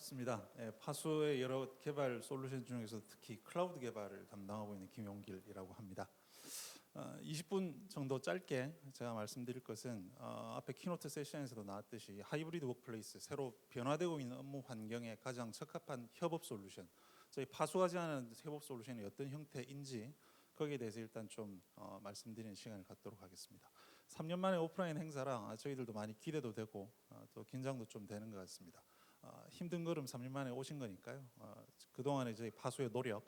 반갑습니다. 파수의 여러 개발 솔루션 중에서 특히 클라우드 개발을 담당하고 있는 김용길이라고 합니다. 20분 정도 짧게 제가 말씀드릴 것은 앞에 키노트 세션에서도 나왔듯이 하이브리드 워크플레이스, 새로 변화되고 있는 업무 환경에 가장 적합한 협업 솔루션, 저희 파수하지 않은 협업 솔루션이 어떤 형태인지 거기에 대해서 일단 좀 말씀드리는 시간을 갖도록 하겠습니다. 3년 만에 오프라인 행사라 저희들도 많이 기대도 되고 또 긴장도 좀 되는 것 같습니다. 힘든 걸음 3년 만에 오신 거니까요. 그동안의 저희 파수의 노력,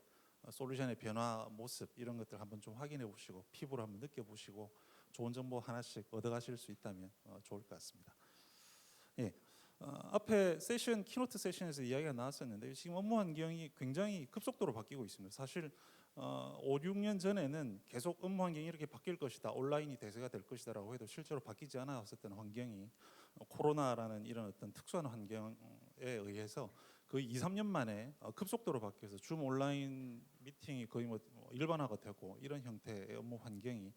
솔루션의 변화 모습 이런 것들 한번 좀 확인해 보시고 피부로 한번 느껴보시고 좋은 정보 하나씩 얻어가실 수 있다면 좋을 것 같습니다. 예, 앞에 세션 키노트 세션에서 이야기가 나왔었는데 지금 업무 환경이 굉장히 급속도로 바뀌고 있습니다. 사실 5, 6년 전에는 계속 업무 환경이 이렇게 바뀔 것이다, 온라인이 대세가 될 것이다라고 해도 실제로 바뀌지 않았었던 환경이 코로나라는 이런 어떤 특수한 환경에 의해서 거의 2, 3년 만에 급속도로 바뀌어서 줌 온라인 미팅이 거의 뭐 일반화가 되고 이런 형태의 업무 환경이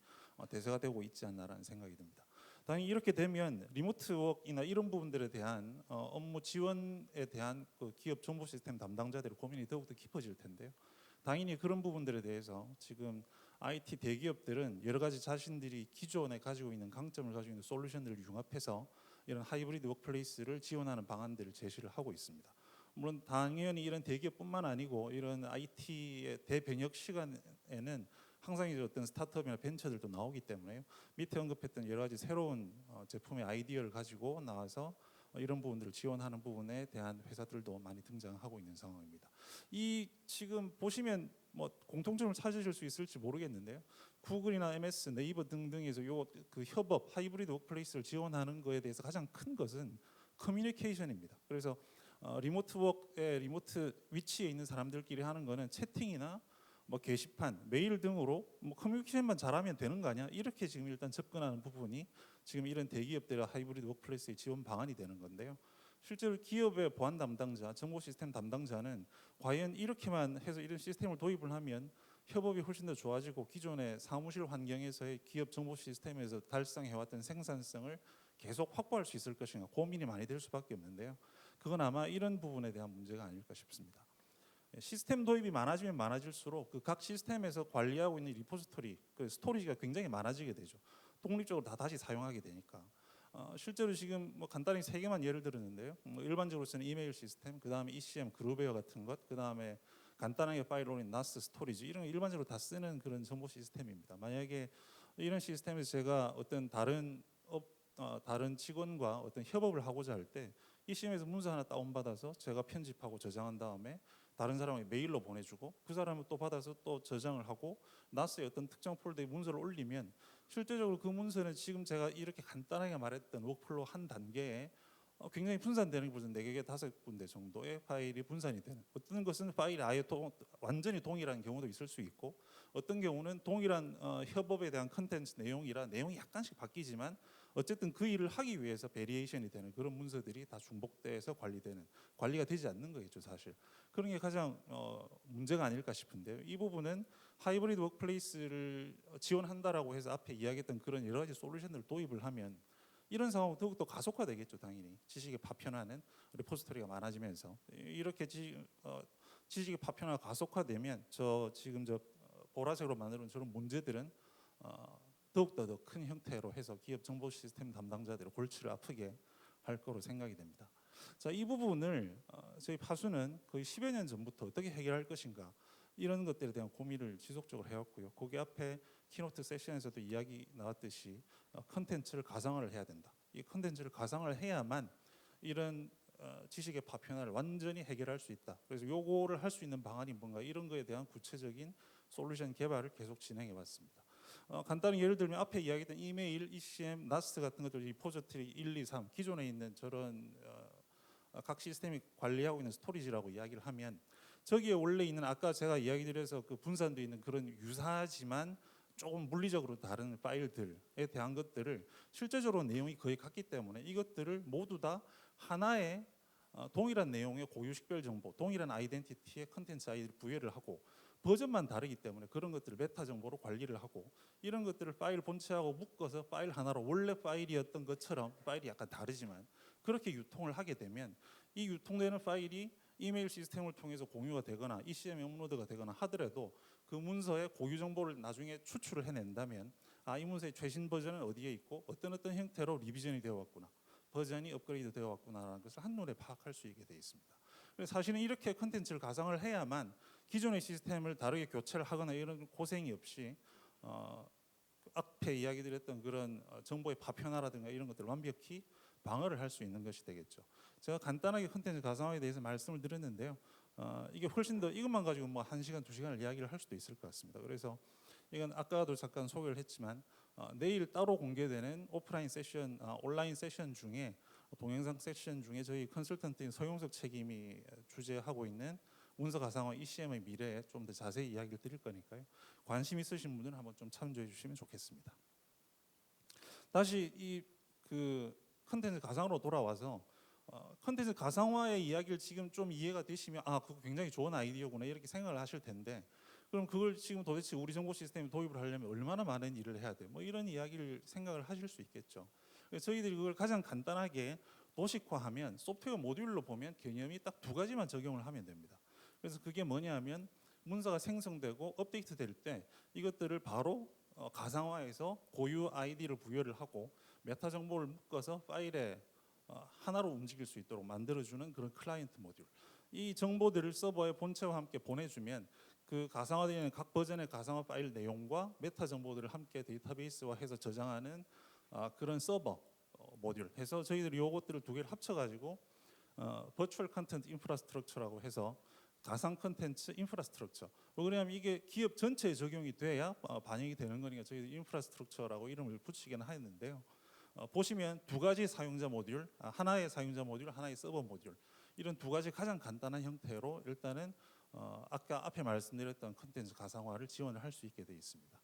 대세가 되고 있지 않나라는 생각이 듭니다. 당연히 이렇게 되면 리모트 워크이나 이런 부분들에 대한 업무 지원에 대한 그 기업 정보 시스템 담당자들의 고민이 더욱더 깊어질 텐데요. 당연히 그런 부분들에 대해서 지금 IT 대기업들은 여러 가지 자신들이 기존에 가지고 있는 강점을 가지고 있는 솔루션들을 융합해서 이런 하이브리드 워크플레이스를 지원하는 방안들을 제시를 하고 있습니다. 물론 당연히 이런 대기업뿐만 아니고 이런 IT의 대변혁 시간에는 항상 이제 어떤 스타트업이나 벤처들도 나오기 때문에요. 밑에 언급했던 여러 가지 새로운 제품의 아이디어를 가지고 나와서 이런 부분들을 지원하는 부분에 대한 회사들도 많이 등장하고 있는 상황입니다. 이 지금 보시면 뭐 공통점을 찾으실 수 있을지 모르겠는데요. 구글이나 MS, 네이버 등등에서 그 협업, 하이브리드 워크플레이스를 지원하는 것에 대해서 가장 큰 것은 커뮤니케이션입니다. 그래서 리모트 워크에 리모트 위치에 있는 사람들끼리 하는 거는 채팅이나 뭐 게시판, 메일 등으로 뭐 커뮤니케이션만 잘하면 되는 거 아니야? 이렇게 지금 일단 접근하는 부분이 지금 이런 대기업들의 하이브리드 워크플레이스의 지원 방안이 되는 건데요. 실제로 기업의 보안 담당자, 정보 시스템 담당자는 과연 이렇게만 해서 이런 시스템을 도입을 하면 협업이 훨씬 더 좋아지고 기존의 사무실 환경에서의 기업 정보 시스템에서 달성해왔던 생산성을 계속 확보할 수 있을 것인가 고민이 많이 될 수밖에 없는데요. 그건 아마 이런 부분에 대한 문제가 아닐까 싶습니다. 시스템 도입이 많아지면 많아질수록 그 각 시스템에서 관리하고 있는 리포지토리, 그 스토리지가 굉장히 많아지게 되죠. 독립적으로 다 다시 사용하게 되니까. 실제로 지금 뭐 간단히 세 개만 예를 들었는데요. 일반적으로 쓰는 이메일 시스템, 그 다음에 ECM, 그루베어 같은 것, 그 다음에 간단하게 파일 올린 나스 스토리지 이런 거 일반적으로 다 쓰는 그런 정보 시스템입니다. 만약에 이런 시스템에서 제가 어떤 다른 직원과 어떤 협업을 하고자 할 때 ECM에서 문서 하나 다운받아서 제가 편집하고 저장한 다음에 다른 사람에게 메일로 보내주고 그 사람은 또 받아서 또 저장을 하고 나스의 어떤 특정 폴더에 문서를 올리면 실제적으로 그 문서는 지금 제가 이렇게 간단하게 말했던 워크플로우 한 단계에 굉장히 분산되는 것은 4개, 5군데 정도의 파일이 분산이 되는, 어떤 것은 파일이 아예 완전히 동일한 경우도 있을 수 있고 어떤 경우는 동일한 협업에 대한 컨텐츠 내용이라 내용이 약간씩 바뀌지만 어쨌든 그 일을 하기 위해서 베리에이션이 되는 그런 문서들이 다 중복돼서 관리가 되지 않는 거겠죠 사실. 그런 게 가장 문제가 아닐까 싶은데요. 이 부분은 하이브리드 워크플레이스를 지원한다라고 해서 앞에 이야기했던 그런 여러 가지 솔루션을 도입을 하면 이런 상황은 더욱더 가속화되겠죠. 당연히 지식의 파편화는 리포지토리가 많아지면서 이렇게 지식의 파편화가 가속화되면 지금 보라색으로 만들어놓은 저런 문제들은 더욱더 더 큰 형태로 해서 기업 정보 시스템 담당자들의 골치를 아프게 할 거로 생각이 됩니다. 자, 이 부분을 저희 파수는 거의 10여 년 전부터 어떻게 해결할 것인가 이런 것들에 대한 고민을 지속적으로 해왔고요. 거기 앞에 키노트 세션에서도 이야기 나왔듯이 컨텐츠를 가상화를 해야 된다. 이 컨텐츠를 가상화를 해야만 이런 지식의 파편화를 완전히 해결할 수 있다. 그래서 요거를 할 수 있는 방안이 뭔가 이런 거에 대한 구체적인 솔루션 개발을 계속 진행해 왔습니다. 간단히 예를 들면 앞에 이야기했던 이메일, ECM, 나스 같은 것들 리포지토리 1, 2, 3 기존에 있는 저런 각 시스템이 관리하고 있는 스토리지라고 이야기를 하면 저기에 원래 있는 아까 제가 이야기 드려서 그 분산되어 있는 그런 유사하지만 조금 물리적으로 다른 파일들에 대한 것들을 실제적으로 내용이 거의 같기 때문에 이것들을 모두 다 하나의 동일한 내용의 고유식별 정보, 동일한 아이덴티티의 컨텐츠 아이디를 부여를 하고 버전만 다르기 때문에 그런 것들을 메타 정보로 관리를 하고 이런 것들을 파일 본체하고 묶어서 파일 하나로 원래 파일이었던 것처럼 파일이 약간 다르지만 그렇게 유통을 하게 되면 이 유통되는 파일이 이메일 시스템을 통해서 공유가 되거나 ECM에 업로드가 되거나 하더라도 그 문서의 고유 정보를 나중에 추출을 해낸다면 이 문서의 최신 버전은 어디에 있고 어떤 형태로 리비전이 되어 왔구나, 버전이 업그레이드 되어 왔구나라는 것을 한눈에 파악할 수 있게 되어 있습니다. 그래서 사실은 이렇게 컨텐츠를 가상을 해야만 기존의 시스템을 다르게 교체를 하거나 이런 고생이 없이 앞에 이야기 드렸던 그런 정보의 파편화라든가 이런 것들을 완벽히 방어를 할 수 있는 것이 되겠죠. 제가 간단하게 컨텐츠 가상화에 대해서 말씀을 드렸는데요. 이게 훨씬 더 이것만 가지고 뭐 1시간, 2시간을 이야기를 할 수도 있을 것 같습니다. 그래서 이건 아까도 잠깐 소개를 했지만 내일 따로 공개되는 오프라인 세션, 온라인 세션 중에 동영상 세션 중에 저희 컨설턴트인 서용석 책임이 주재하고 있는 문서 가상화 ECM의 미래에 좀 더 자세히 이야기를 드릴 거니까요. 관심 있으신 분들은 한번 좀 참조해 주시면 좋겠습니다. 다시 이 컨텐츠 가상으로 돌아와서 컨텐츠 가상화의 이야기를 지금 좀 이해가 되시면 그거 굉장히 좋은 아이디어구나 이렇게 생각을 하실 텐데, 그럼 그걸 지금 도대체 우리 정보 시스템에 도입을 하려면 얼마나 많은 일을 해야 돼? 뭐 이런 이야기를 생각을 하실 수 있겠죠. 그래서 저희들이 그걸 가장 간단하게 도식화하면 소프트웨어 모듈로 보면 개념이 딱 2가지만 적용을 하면 됩니다. 그래서 그게 뭐냐면 문서가 생성되고 업데이트될 때 이것들을 바로 가상화해서 고유 아이디를 부여를 하고 메타 정보를 묶어서 파일에 하나로 움직일 수 있도록 만들어주는 그런 클라이언트 모듈. 이 정보들을 서버에 본체와 함께 보내주면 그 가상화되는 각 버전의 가상화 파일 내용과 메타 정보들을 함께 데이터베이스화해서 저장하는 그런 서버 모듈 해서 저희들이 요것들을 2개를 합쳐가지고 버추얼 컨텐트 인프라스트럭처라고 해서 가상 컨텐츠 인프라스트럭처. 왜냐하면 이게 기업 전체에 적용이 돼야 반영이 되는 거니까 저희들이 인프라스트럭처라고 이름을 붙이기는 하였는데요. 보시면 2가지 사용자 모듈, 하나의 사용자 모듈, 하나의 서버 모듈, 이런 2가지 가장 간단한 형태로 일단은 아까 앞에 말씀드렸던 컨텐츠 가상화를 지원을 할 수 있게 되어 있습니다.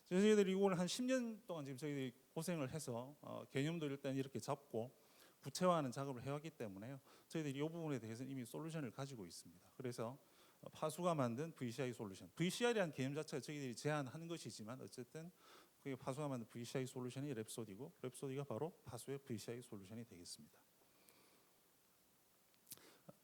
저희들이 이걸 한 10년 동안 지금 저희들이 고생을 해서 개념도 일단 이렇게 잡고 구체화하는 작업을 해왔기 때문에요. 저희들이 이 부분에 대해서는 이미 솔루션을 가지고 있습니다. 그래서 파수가 만든 VCI 솔루션, VCI라는 개념 자체가 저희들이 제안한 것이지만 어쨌든 그게 파수가 만든 VCI 솔루션이 랩소디고 랩소디가 바로 파수의 VCI 솔루션이 되겠습니다.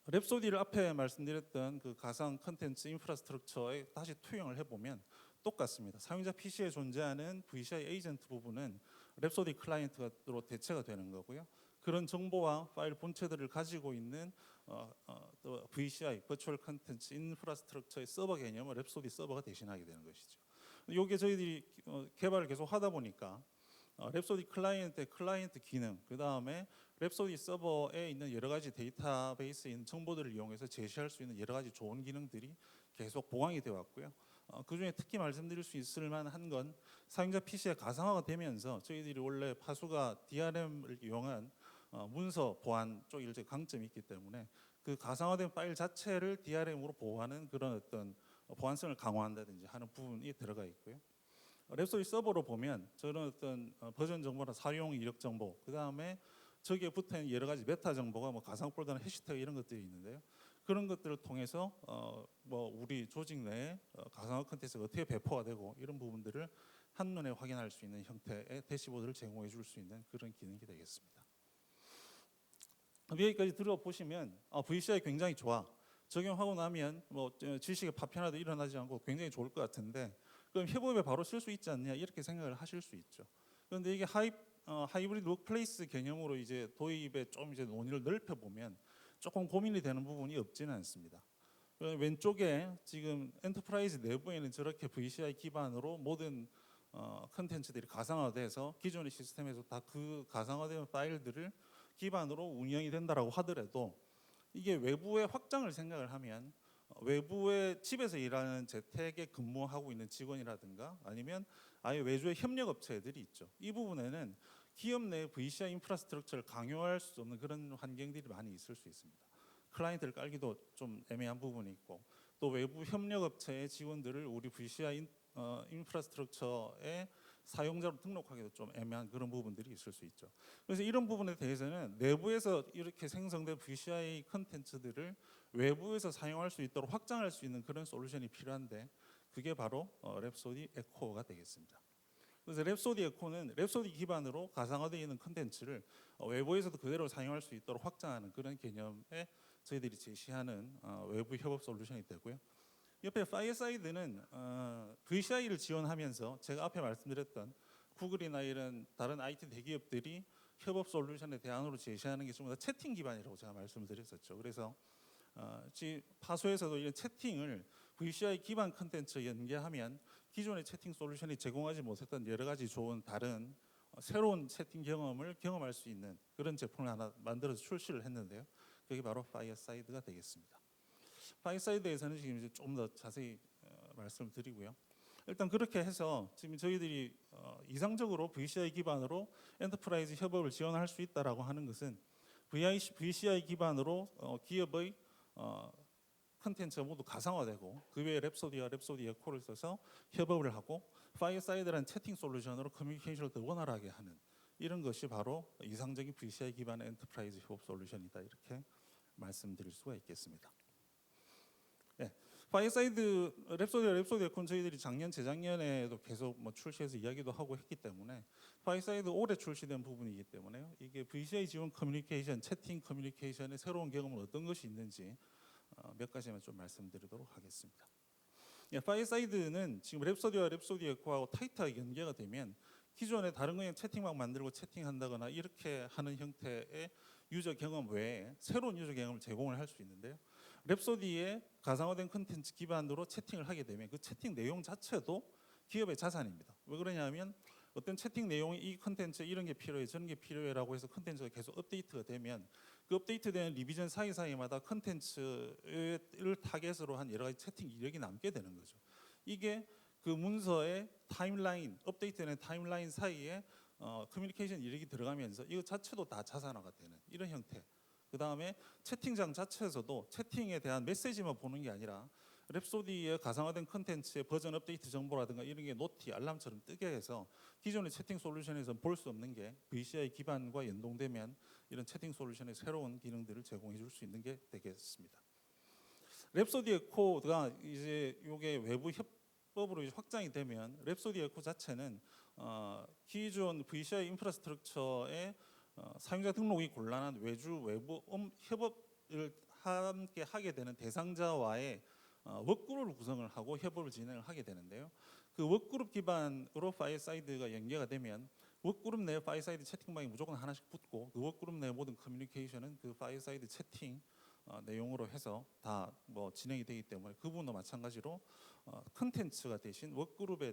랩소디를 앞에 말씀드렸던 그 가상 컨텐츠 인프라스트럭처에 다시 투영을 해보면 똑같습니다. 사용자 PC에 존재하는 VCI 에이전트 부분은 랩소디 클라이언트로 대체가 되는 거고요. 그런 정보와 파일 본체들을 가지고 있는 또 VCI, 버추얼 컨텐츠 인프라스트럭처의 서버 개념을 랩소디 서버가 대신하게 되는 것이죠. 이게 저희들이 개발을 계속 하다 보니까 랩소디 클라이언트의 클라이언트 기능, 그 다음에 랩소디 서버에 있는 여러 가지 데이터베이스에 있는 정보들을 이용해서 제시할 수 있는 여러 가지 좋은 기능들이 계속 보강이 되어 왔고요. 그중에 특히 말씀드릴 수 있을 만한 건 사용자 PC에 가상화가 되면서 저희들이 원래 파수가 DRM을 이용한 문서 보안 쪽에 일제 강점이 있기 때문에 그 가상화된 파일 자체를 DRM으로 보호하는 그런 어떤 보안성을 강화한다든지 하는 부분이 들어가 있고요. 랩소디 서버로 보면 저런 어떤 버전 정보나 사용 이력 정보, 그 다음에 저기에 붙어 있는 여러 가지 메타 정보가 뭐 가상 폴더나 해시태그 이런 것들이 있는데요. 그런 것들을 통해서 뭐 우리 조직 내에 가상화 컨텐츠가 어떻게 배포가 되고 이런 부분들을 한눈에 확인할 수 있는 형태의 대시보드를 제공해 줄 수 있는 그런 기능이 되겠습니다. 여기까지 들어보시면 VCI 굉장히 좋아. 적용하고 나면 뭐 지식의 파편화도 일어나지 않고 굉장히 좋을 것 같은데 그럼 협업에 바로 쓸 수 있지 않냐 이렇게 생각을 하실 수 있죠. 그런데 이게 하이브리드 워크플레이스 개념으로 이제 도입에 좀 이제 논의를 넓혀 보면 조금 고민이 되는 부분이 없지는 않습니다. 왼쪽에 지금 엔터프라이즈 내부에는 저렇게 VCI 기반으로 모든 컨텐츠들이 가상화돼서 기존의 시스템에서 다 그 가상화된 파일들을 기반으로 운영이 된다라고 하더라도 이게 외부의 확장을 생각을 하면 외부의 집에서 일하는 재택에 근무하고 있는 직원이라든가 아니면 아예 외주의 협력업체들이 있죠. 이 부분에는 기업 내 VCI 인프라스트럭처를 강요할 수 없는 그런 환경들이 많이 있을 수 있습니다. 클라이언트를 깔기도 좀 애매한 부분이 있고 또 외부 협력업체의 직원들을 우리 VCI 인프라스트럭처의 사용자로 등록하기도 좀 애매한 그런 부분들이 있을 수 있죠. 그래서 이런 부분에 대해서는 내부에서 이렇게 생성된 VCI 컨텐츠들을 외부에서 사용할 수 있도록 확장할 수 있는 그런 솔루션이 필요한데 그게 바로 랩소디 에코어가 되겠습니다. 그래서 랩소디 에코는 랩소디 기반으로 가상화되어 있는 컨텐츠를 외부에서도 그대로 사용할 수 있도록 확장하는 그런 개념에 저희들이 제시하는 외부 협업 솔루션이 되고요. 옆에 파이어사이드는 VCI를 지원하면서 제가 앞에 말씀드렸던 구글이나 이런 다른 IT 대기업들이 협업 솔루션의 대안으로 제시하는 게 좀 더 채팅 기반이라고 제가 말씀을 드렸었죠. 그래서 파소에서도 이런 채팅을 VCI 기반 컨텐츠에 연계하면 기존의 채팅 솔루션이 제공하지 못했던 여러 가지 좋은 다른 새로운 채팅 경험을 경험할 수 있는 그런 제품을 하나 만들어서 출시를 했는데요. 그게 바로 파이어사이드가 되겠습니다. 파이어사이드에서는 지금 이제 좀 더 자세히 말씀을 드리고요. 일단 그렇게 해서 지금 저희들이 이상적으로 VCI 기반으로 엔터프라이즈 협업을 지원할 수 있다라고 하는 것은 VCI 기반으로 기업의 컨텐츠가 모두 가상화되고 그 외에 랩소디와 랩소디 에코를 써서 협업을 하고 파이어사이드라는 채팅 솔루션으로 커뮤니케이션을 더 원활하게 하는 이런 것이 바로 이상적인 VCI 기반의 엔터프라이즈 협업 솔루션이다 이렇게 말씀드릴 수가 있겠습니다. 네, 파이어사이드 랩소디와 랩소디 에코는 저희들이 작년 재작년에도 계속 출시해서 이야기도 하고 했기 때문에 파이어사이드 올해 출시된 부분이기 때문에요. 이게 VCI 지원 커뮤니케이션, 채팅 커뮤니케이션의 새로운 경험은 어떤 것이 있는지 몇 가지만 좀 말씀드리도록 하겠습니다. 예, 파이어사이드는 지금 랩소디와 랩소디 에코하고 타이트하게 연계가 되면 기존에 다른 그냥 채팅방 만들고 채팅한다거나 이렇게 하는 형태의 유저 경험 외에 새로운 유저 경험을 제공을 할 수 있는데요. 랩소디의 가상화된 컨텐츠 기반으로 채팅을 하게 되면 그 채팅 내용 자체도 기업의 자산입니다. 왜 그러냐면 어떤 채팅 내용이 이 컨텐츠 이런 게 필요해 저런 게 필요해라고 해서 컨텐츠가 계속 업데이트가 되면 그 업데이트되는 리비전 사이사이마다 컨텐츠를 타겟으로 한 여러 가지 채팅 이력이 남게 되는 거죠. 이게 그 문서의 타임라인, 업데이트되는 타임라인 사이에 커뮤니케이션 이력이 들어가면서 이거 자체도 다 자산화가 되는 이런 형태. 그 다음에 채팅장 자체에서도 채팅에 대한 메시지만 보는 게 아니라 랩소디의 가상화된 컨텐츠의 버전 업데이트 정보라든가 이런 게 노티, 알람처럼 뜨게 해서 기존의 채팅 솔루션에서 볼 수 없는 게 VCI 기반과 연동되면 이런 채팅 솔루션의 새로운 기능들을 제공해 줄 수 있는 게 되겠습니다. 랩소디 에코가 이제 이게 외부 협업으로 이제 확장이 되면 랩소디 에코 자체는 기존 VCI 인프라스트럭처의 사용자 등록이 곤란한 외부 협업을 함께 하게 되는 대상자와의 워크그룹을 구성을 하고 협업을 진행을 하게 되는데요. 그 워크그룹 기반으로 파이어사이드가 연계가 되면 워크그룹 내 파이어사이드 채팅방이 무조건 하나씩 붙고 그 워크그룹 내 모든 커뮤니케이션은 그 파이어사이드 채팅 내용으로 해서 다 진행이 되기 때문에 그 부분도 마찬가지로 컨텐츠가 대신 워크그룹에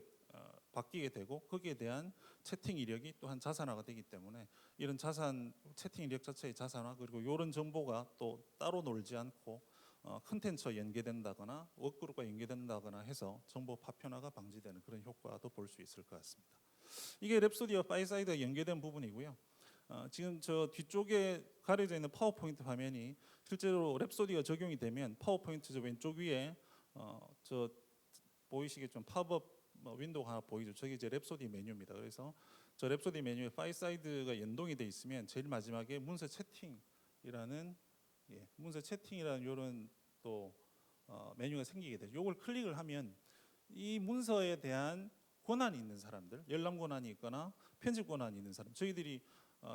바뀌게 되고 거기에 대한 채팅 이력이 또한 자산화가 되기 때문에 이런 채팅 이력 자체의 자산화 그리고 이런 정보가 또 따로 놀지 않고 컨텐츠와 연계된다거나 워크그룹과 연계된다거나 해서 정보 파편화가 방지되는 그런 효과도 볼 수 있을 것 같습니다. 이게 랩소디와 파이어사이드가 연계된 부분이고요. 지금 저 뒤쪽에 가려져 있는 파워포인트 화면이 실제로 랩소디가 적용이 되면 파워포인트 저 왼쪽 위에 저 보이시겠지만 팝업 윈도우가 하나 보이죠. 저게 이제 랩소디 메뉴입니다. 그래서 저 랩소디 메뉴에 파이어사이드가 연동이 돼 있으면 제일 마지막에 문서 채팅이라는 이런 또 메뉴가 생기게 되죠. 이걸 클릭을 하면 이 문서에 대한 권한이 있는 사람들, 열람 권한이 있거나 편집 권한이 있는 사람, 저희들이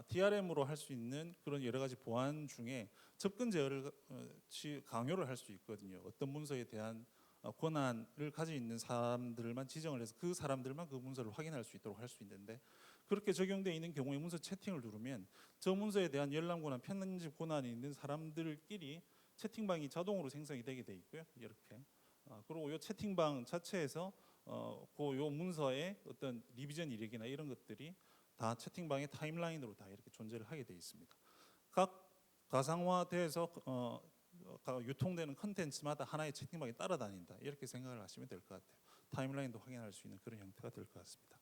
DRM으로 할 수 있는 그런 여러 가지 보안 중에 접근 제어를 강요를 할 수 있거든요. 어떤 문서에 대한 권한을 가지고 있는 사람들만 지정을 해서 그 사람들만 그 문서를 확인할 수 있도록 할 수 있는데 그렇게 적용되어 있는 경우에 문서 채팅을 누르면 저 문서에 대한 열람 권한, 편집 권한이 있는 사람들끼리 채팅방이 자동으로 생성이 되게 돼 있고요. 이렇게 그리고 이 채팅방 자체에서 요 문서의 어떤 리비전 이력이나 이런 것들이 다 채팅방의 타임라인으로 다 이렇게 존재를 하게 돼 있습니다. 각 가상화돼서 유통되는 컨텐츠마다 하나의 채팅방이 따라다닌다 이렇게 생각을 하시면 될 것 같아요. 타임라인도 확인할 수 있는 그런 형태가 될 것 같습니다.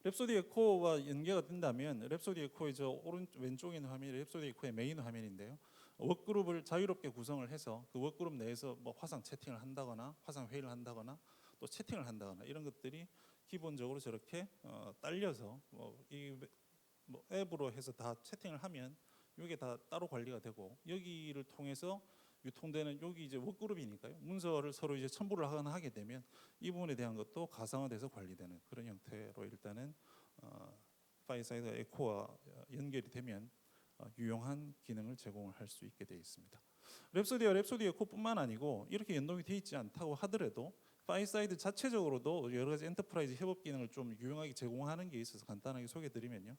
랩소디 에코와 연계가 된다면 랩소디 에코의 저 왼쪽에 있는 화면이 랩소디 에코의 메인 화면인데요. 워크그룹을 자유롭게 구성을 해서 그 워크그룹 내에서 화상 채팅을 한다거나 화상 회의를 한다거나 또 채팅을 한다거나 이런 것들이 기본적으로 저렇게 딸려서 앱으로 해서 다 채팅을 하면 이게 다 따로 관리가 되고 여기를 통해서 유통되는 여기 이제 워크그룹이니까요. 문서를 서로 이제 첨부를 하거나 하게 되면 이 부분에 대한 것도 가상화돼서 관리되는 그런 형태로 일단은 파일 사이드 에코와 연결이 되면 유용한 기능을 제공을 할 수 있게 되어 있습니다. 랩소디와 랩소디 에코뿐만 아니고 이렇게 연동이 되어 있지 않다고 하더라도 파일 사이드 자체적으로도 여러 가지 엔터프라이즈 협업 기능을 좀 유용하게 제공하는 게 있어서 간단하게 소개드리면요.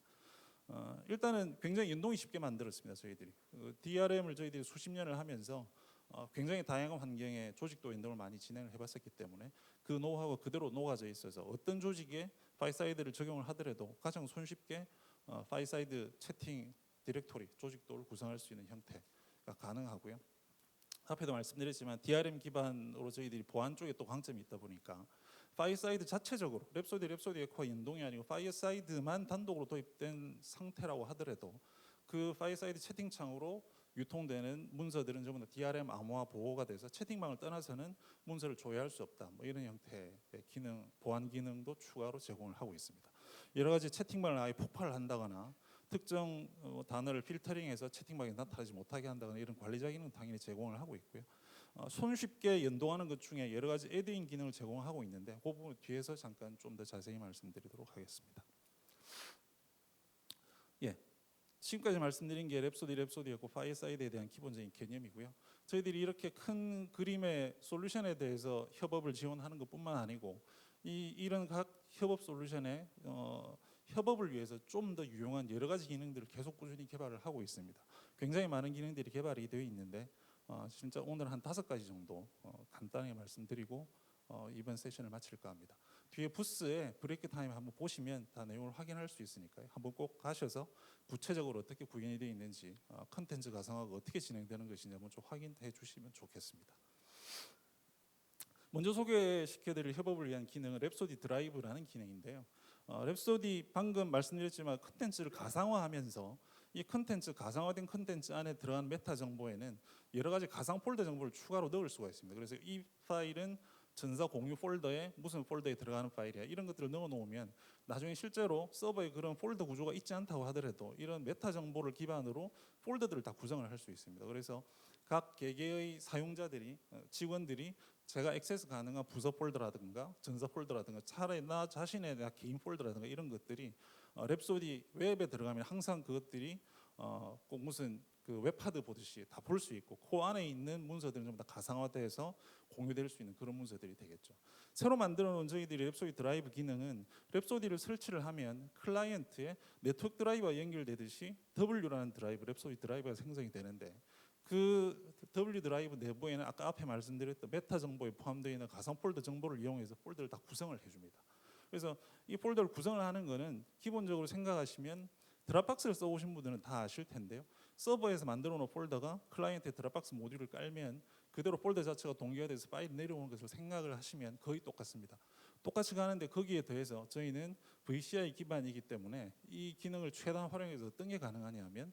일단은 굉장히 연동이 쉽게 만들었습니다. 저희들이 DRM을 저희들이 수십 년을 하면서 굉장히 다양한 환경에 조직도 연동을 많이 진행을 해봤었기 때문에 그 노하우가 그대로 녹아져 있어서 어떤 조직에 파일 사이드를 적용을 하더라도 가장 손쉽게 파일 사이드 채팅 디렉토리 조직도를 구성할 수 있는 형태가 가능하고요. 앞에도 말씀드렸지만 DRM 기반으로 저희들이 보안 쪽에 또 강점이 있다 보니까 파일 사이드 자체적으로 랩소디 에코와 연동이 아니고 파일 사이드만 단독으로 도입된 상태라고 하더라도 그 파일 사이드 채팅창으로 유통되는 문서들은 전부 다 DRM 암호화 보호가 돼서 채팅방을 떠나서는 문서를 조회할 수 없다. 뭐 이런 형태의 기능, 보안 기능도 추가로 제공을 하고 있습니다. 여러 가지 채팅방을 아예 폭발을 한다거나 특정 단어를 필터링해서 채팅방에 나타나지 못하게 한다거나 이런 관리자 기능은 당연히 제공을 하고 있고요. 손쉽게 연동하는 것 중에 여러 가지 애드인 기능을 제공하고 있는데 그 부분 뒤에서 잠깐 좀 더 자세히 말씀드리도록 하겠습니다. 예, 지금까지 말씀드린 게 랩소디였고 파일 사이드에 대한 기본적인 개념이고요. 저희들이 이렇게 큰 그림의 솔루션에 대해서 협업을 지원하는 것뿐만 아니고 이런 각 협업 솔루션의 협업을 위해서 좀 더 유용한 여러 가지 기능들을 계속 꾸준히 개발을 하고 있습니다. 굉장히 많은 기능들이 개발이 되어 있는데 진짜 오늘 한 5가지 정도 간단하게 말씀드리고 이번 세션을 마칠까 합니다. 뒤에 부스에 브레이크 타임 한번 보시면 다 내용을 확인할 수 있으니까요. 한번 꼭 가셔서 구체적으로 어떻게 구현이 되어 있는지 컨텐츠 가상화가 어떻게 진행되는 것인지 한번 좀 확인해 주시면 좋겠습니다. 먼저 소개시켜드릴 협업을 위한 기능은 랩소디 드라이브라는 기능인데요. 랩소디 방금 말씀드렸지만 컨텐츠를 가상화하면서 이 컨텐츠 가상화된 컨텐츠 안에 들어간 메타 정보에는 여러 가지 가상 폴더 정보를 추가로 넣을 수가 있습니다. 그래서 이 파일은 전사 공유 폴더에 무슨 폴더에 들어가는 파일이야 이런 것들을 넣어 놓으면 나중에 실제로 서버에 그런 폴더 구조가 있지 않다고 하더라도 이런 메타 정보를 기반으로 폴더들을 다 구성을 할 수 있습니다. 그래서 각 개개의 사용자들이 직원들이 제가 액세스 가능한 부서 폴더라든가 전사 폴더라든가 차라리 나 자신의 개인 폴더라든가 이런 것들이 랩소디 웹에 들어가면 항상 그것들이 꼭 무슨 그 웹하드 보듯이 다 볼 수 있고 그 안에 있는 문서들은 전부 다 가상화돼서 공유될 수 있는 그런 문서들이 되겠죠. 새로 만들어 놓은 저희들이 랩소디 드라이브 기능은 랩소디를 설치를 하면 클라이언트의 네트워크 드라이브와 연결되듯이 W라는 드라이브, 랩소디 드라이브가 생성이 되는데 그 W 드라이브 내부에는 아까 앞에 말씀드렸던 메타 정보에 포함되어 있는 가상 폴더 정보를 이용해서 폴더를 다 구성을 해줍니다. 그래서 이 폴더를 구성을 하는 거는 기본적으로 생각하시면 드랍박스를 써보신 분들은 다 아실 텐데요. 서버에서 만들어 놓은 폴더가 클라이언트의 드랍박스 모듈을 깔면 그대로 폴더 자체가 동기화돼서 파일이 내려오는 것을 생각을 하시면 거의 똑같습니다. 똑같이 가는데 거기에 더해서 저희는 VCI 기반이기 때문에 이 기능을 최대한 활용해서 어떤 게 가능하냐 하면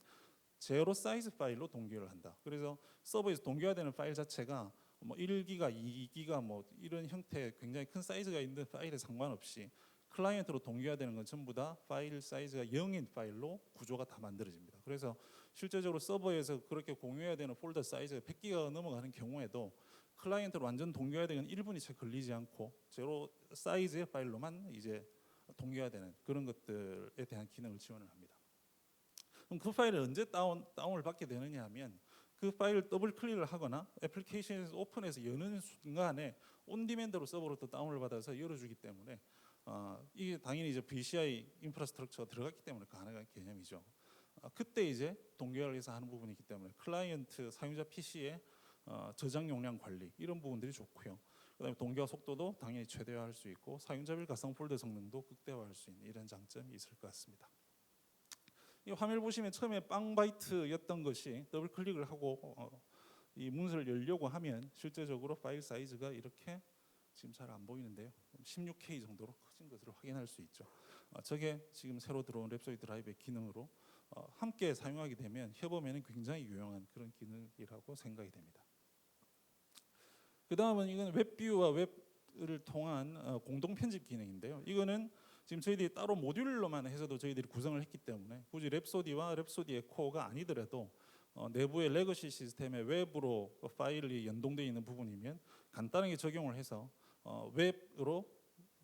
제로 사이즈 파일로 동기화를 한다. 그래서 서버에서 동기화되는 파일 자체가 뭐 1기가, 2기가 뭐 이런 형태의 굉장히 큰 사이즈가 있는 파일에 상관없이 클라이언트로 동기화되는 건 전부 다 파일 사이즈가 0인 파일로 구조가 다 만들어집니다. 그래서 실제적으로 서버에서 그렇게 공유해야 되는 폴더 사이즈가 100기가 넘어가는 경우에도 클라이언트로 완전 동기화되는 1분이 채 걸리지 않고 제로 사이즈의 파일로만 이제 동기화되는 그런 것들에 대한 기능을 지원을 합니다. 그럼 그 파일을 언제 다운을 받게 되느냐 하면 그 파일을 더블 클릭을 하거나 애플리케이션에서 오픈해서 여는 순간에 온디맨드로 서버로부터 다운을 받아서 열어주기 때문에 이게 당연히 이제 VCI 인프라스트럭처가 들어갔기 때문에 가능한 개념이죠. 그때 이제 동기화를 해서 하는 부분이기 때문에 클라이언트 사용자 PC의 저장 용량 관리 이런 부분들이 좋고요. 그다음에 동기화 속도도 당연히 최대화할 수 있고 사용자별 가상 폴더 성능도 극대화할 수 있는 이런 장점이 있을 것 같습니다. 이 화면 보시면 처음에 빵바이트였던 것이 더블 클릭을 하고 이 문서를 열려고 하면 실제적으로 파일 사이즈가 이렇게 지금 잘 안 보이는데요. 16K 정도로 커진 것을 확인할 수 있죠. 저게 지금 새로 들어온 랩소디 드라이브의 기능으로 함께 사용하게 되면 협업에는 굉장히 유용한 그런 기능이라고 생각이 됩니다. 그 다음은 이건 웹뷰와 웹을 통한 공동 편집 기능인데요. 이거는 지금 저희들이 따로 모듈로만 해서도 저희들이 구성을 했기 때문에 굳이 랩소디와 랩소디 에코가 아니더라도 내부의 레거시 시스템의 웹으로 파일이 연동되어 있는 부분이면 간단하게 적용을 해서 웹으로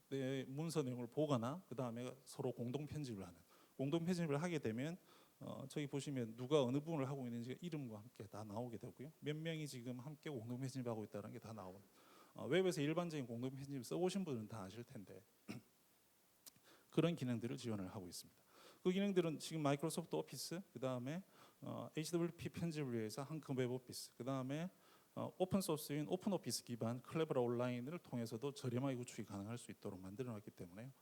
내 문서 내용을 보거나 그 다음에 서로 공동 편집을 하는 공동 편집을 하게 되면 저기 보시면 누가 어느 부분을 하고 있는지 이름과 함께 다 나오게 되고요. 몇 명이 지금 함께 공동 편집하고 있다는 게 다 나오는 웹에서 일반적인 공동 편집 써보신 분은 다 아실 텐데 그런 기능들을 지원을 하고 있습니다. 그 기능들은 지금 마이크로소프트 오피스, 그 다음에 HWP 편집을 위해서 한컴 웹 오피스, 그 다음에 오픈 소스인 오픈 오피스 기반 클레버라 온라인을 통해서도 저렴하게 구축이 가능할 수 있도록 만들어놨기 때문에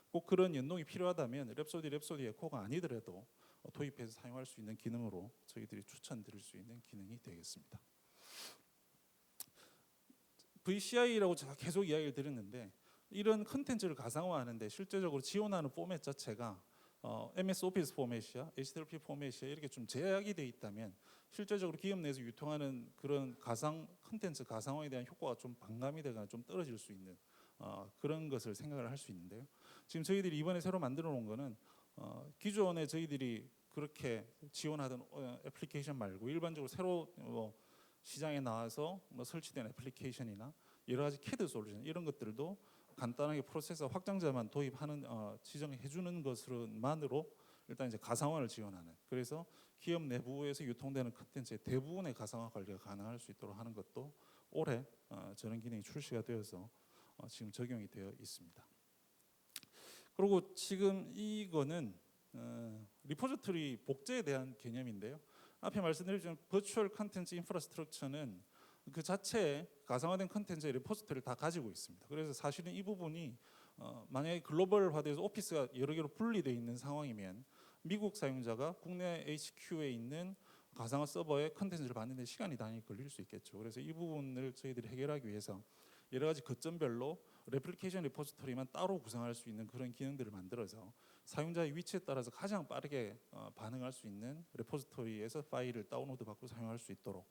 꼭 그런 연동이 필요하다면 랩소디 에코가 아니더라도 도입해서 사용할 수 있는 기능으로 저희들이 추천드릴 수 있는 기능이 되겠습니다. VCI라고 제가 계속 이야기를 드렸는데 이런 컨텐츠를 가상화하는데 실제적으로 지원하는 포맷 자체가 MS 오피스 포맷이야, HTTP 포맷이야 이렇게 좀 제약이 돼 있다면 실제적으로 기업 내에서 유통하는 그런 가상 컨텐츠 가상화에 대한 효과가 좀 반감이 되거나 좀 떨어질 수 있는 그런 것을 생각을 할 수 있는데요. 지금 저희들이 이번에 새로 만들어 놓은 거는 기존에 저희들이 그렇게 지원하던 애플리케이션 말고 일반적으로 새로 시장에 나와서 설치된 애플리케이션이나 여러 가지 CAD 솔루션 이런 것들도 간단하게 프로세서 확장자만 도입하는 지정해 주는 것만으로 일단 이제 가상화를 지원하는 그래서 기업 내부에서 유통되는 컨텐츠의 대부분의 가상화 관리가 가능할 수 있도록 하는 것도 올해 저런 기능이 출시가 되어서 지금 적용이 되어 있습니다. 그리고 지금 이거는 리포지토리 복제에 대한 개념인데요. 앞에 말씀드렸지만 버추얼 컨텐츠 인프라스트럭처는 그 자체에 가상화된 컨텐츠의 리포지토리를 다 가지고 있습니다. 그래서 사실은 이 부분이 만약에 글로벌화돼서 오피스가 여러 개로 분리되어 있는 상황이면 미국 사용자가 국내 HQ에 있는 가상화 서버에 컨텐츠를 받는 데 시간이 단위 걸릴 수 있겠죠. 그래서 이 부분을 저희들이 해결하기 위해서 여러 가지 거점별로 레플리케이션 리포지토리만 따로 구성할 수 있는 그런 기능들을 만들어서 사용자의 위치에 따라서 가장 빠르게 반응할 수 있는 레포지토리에서 파일을 다운로드 받고 사용할 수 있도록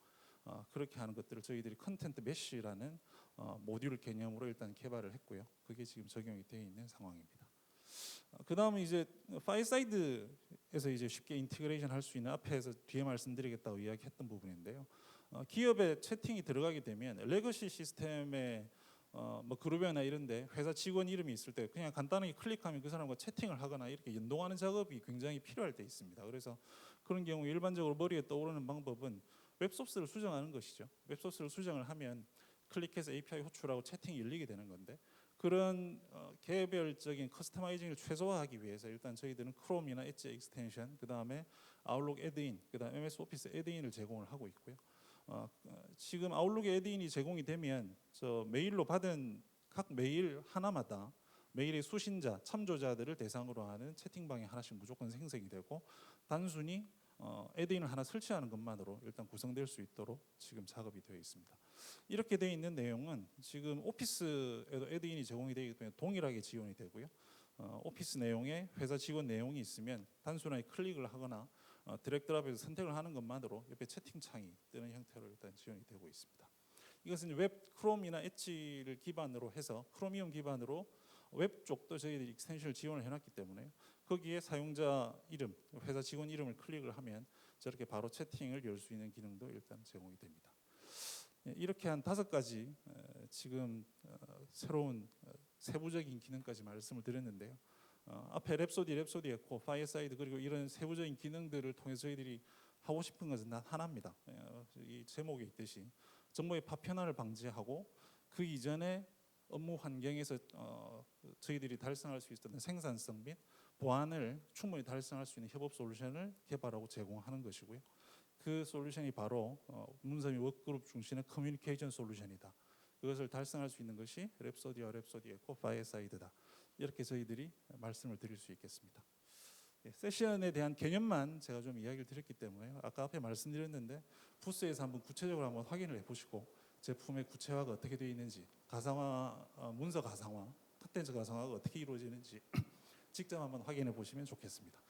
그렇게 하는 것들을 저희들이 컨텐트 메쉬라는 모듈 개념으로 일단 개발을 했고요. 그게 지금 적용이 되어 있는 상황입니다. 그 다음에 이제 파일사이드에서 이제 쉽게 인티그레이션 할 수 있는 앞에서 뒤에 말씀드리겠다고 이야기했던 부분인데요. 기업에 채팅이 들어가게 되면 레거시 시스템에 뭐 그룹이나 이런데 회사 직원 이름이 있을 때 그냥 간단하게 클릭하면 그 사람과 채팅을 하거나 이렇게 연동하는 작업이 굉장히 필요할 때 있습니다. 그래서 그런 경우 일반적으로 머리에 떠오르는 방법은 웹소스를 수정하는 것이죠. 웹소스를 수정을 하면 클릭해서 API 호출하고 채팅이 열리게 되는 건데 그런 개별적인 커스터마이징을 최소화하기 위해서 일단 저희들은 크롬이나 엣지 익스텐션, 그 다음에 아웃룩 애드인, 그 다음 MS 오피스 애드인을 제공을 하고 있고요. 지금 아웃룩 애드인이 제공이 되면 저 메일로 받은 각 메일 하나마다 메일의 수신자, 참조자들을 대상으로 하는 채팅방이 하나씩 무조건 생성이 되고 단순히 애드인을 하나 설치하는 것만으로 일단 구성될 수 있도록 지금 작업이 되어 있습니다. 이렇게 되어 있는 내용은 지금 오피스에도 애드인이 제공이 되기 때문에 동일하게 지원이 되고요. 오피스 내용에 회사 직원 내용이 있으면 단순하게 클릭을 하거나 드래그 드랍해서 선택을 하는 것만으로 옆에 채팅창이 뜨는 형태로 일단 지원이 되고 있습니다. 이것은 웹 크롬이나 엣지를 기반으로 해서 크로미움 기반으로 웹 쪽도 저희들이 익스텐션을 지원을 해놨기 때문에 거기에 사용자 이름, 회사 직원 이름을 클릭을 하면 저렇게 바로 채팅을 열 수 있는 기능도 일단 제공이 됩니다. 이렇게 한 5가지 지금 새로운 세부적인 기능까지 말씀을 드렸는데요. 앞에 랩소디 에코, 파이어사이드 그리고 이런 세부적인 기능들을 통해서 저희들이 하고 싶은 것은 단 하나입니다. 이 제목에 있듯이 정보의 파편화를 방지하고 그 이전에 업무 환경에서 저희들이 달성할 수 있었던 생산성 및 보안을 충분히 달성할 수 있는 협업 솔루션을 개발하고 제공하는 것이고요. 그 솔루션이 바로 문서 및 워크그룹 중심의 커뮤니케이션 솔루션이다. 그것을 달성할 수 있는 것이 랩소디와 랩소디 에코 파이어사이드다. 이렇게 저희들이 말씀을 드릴 수 있겠습니다. 세션에 대한 개념만 제가 좀 이야기를 드렸기 때문에 아까 앞에 말씀드렸는데 부스에서 한번 구체적으로 한번 확인을 해보시고 제품의 구체화가 어떻게 되어 있는지 가상화, 문서 가상화, 컨텐츠 가상화가 어떻게 이루어지는지 직접 한번 확인해 보시면 좋겠습니다.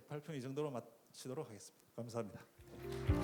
발표는 이 정도로 마치도록 하겠습니다. 감사합니다.